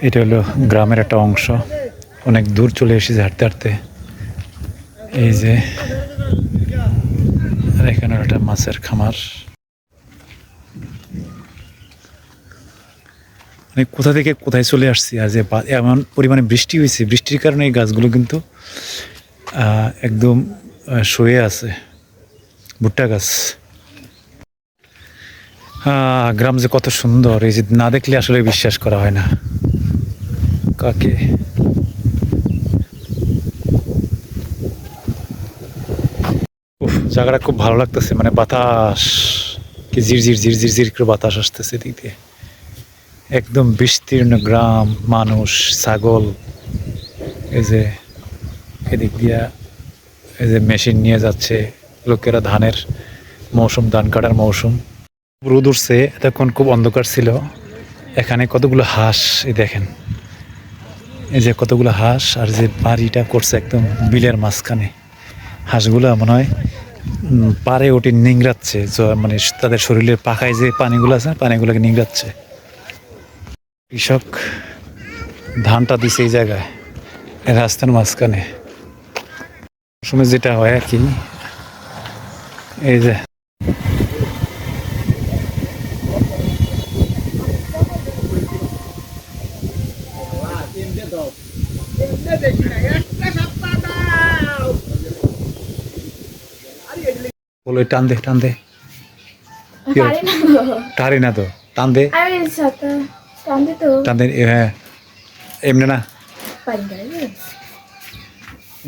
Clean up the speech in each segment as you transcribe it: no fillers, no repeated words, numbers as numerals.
এটা হলো গ্রামের একটা অংশ, অনেক দূর চলে এসেছে হাঁটতে হাঁটতে। এই যে এখানে একটা মাছের খামার। মানে কোথা থেকে কোথায় চলে আসছি, আর যে এমন পরিমাণে বৃষ্টি হয়েছে, বৃষ্টির কারণে এই গাছগুলো কিন্তু একদম শুয়ে আছে। ভুট্টা গাছ। গ্রাম যে কত সুন্দর, এই যে না দেখলে আসলে বিশ্বাস করা হয় না। কাকে জায়গাটা খুব ভালো লাগতেছে, মানে বাতাস কি ঝিরঝির ঝিরঝির ঝির করে বাতাস আসতেছে এদিক দিয়ে। একদম বিস্তীর্ণ গ্রাম, মানুষ, ছাগল। এই যে এদিক দিয়া এই যে মেশিন নিয়ে যাচ্ছে লোকেরা, ধানের মৌসুম, ধান কাটার মৌসুম। রোদ উঠছে, এতক্ষণ খুব অন্ধকার ছিল। এখানে কতগুলো হাঁস, এই দেখেন, এই যে কতগুলো হাঁস, আর যে বাড়িটা করছে একদম বিলের মাঝখানে। হাঁসগুলো মনে হয় পারে ওটি নিংড়াচ্ছে, মানে তাদের শরীরের পাখায় যে পানিগুলো আছে, পানিগুলোকে নিংড়াচ্ছে। কৃষক ধানটা দিছে এই জায়গায়, রাস্তার মাঝখানে। সময় যেটা হয় আর কি, এই যে বলো, টান দে টান দে। টারি না তো, টান দে টান দে। হ্যাঁ, এমনি না,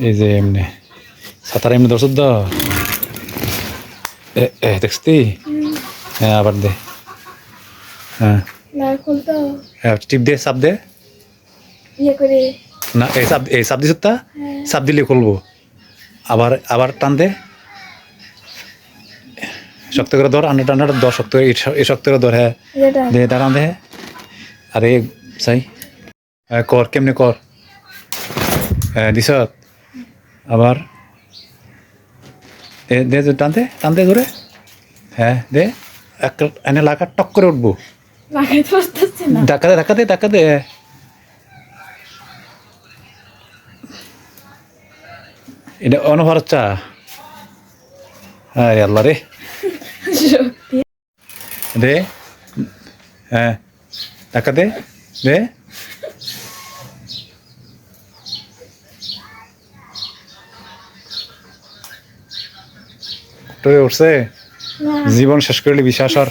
এই যে এমনি সাঁতার এমনি দর্শক দ দেখছি। হ্যাঁ, আবার দে। হ্যাঁ হ্যাঁ, টিপ দে, চাপ দে না। এই চাপ দিস, তা চাপ দিলে খুলবো। আবার আবার টান দে, শক্ত করে ধর, আন্ডার টান্ডার ধর, শক্ত করে, এই শক্ত করে ধর। হ্যাঁ দে, দাঁড়ান দে। আরে সাই, হ্যাঁ কর, কেমনে কর। হ্যাঁ দিস, আবার দে, টানতে টানতে ধরে। হ্যাঁ দে, এনে লাগা, টক করে উঠবো। ধাক্কা দে, ধাক্কা দে, ধাক্কা দে। এটা অনভার চা। হ্যাঁ আল্লাহ রে, দে। হ্যাঁ ধাক্কা দে, দে। উঠছে, জীবন শেষ করলি বিশ্বাস আর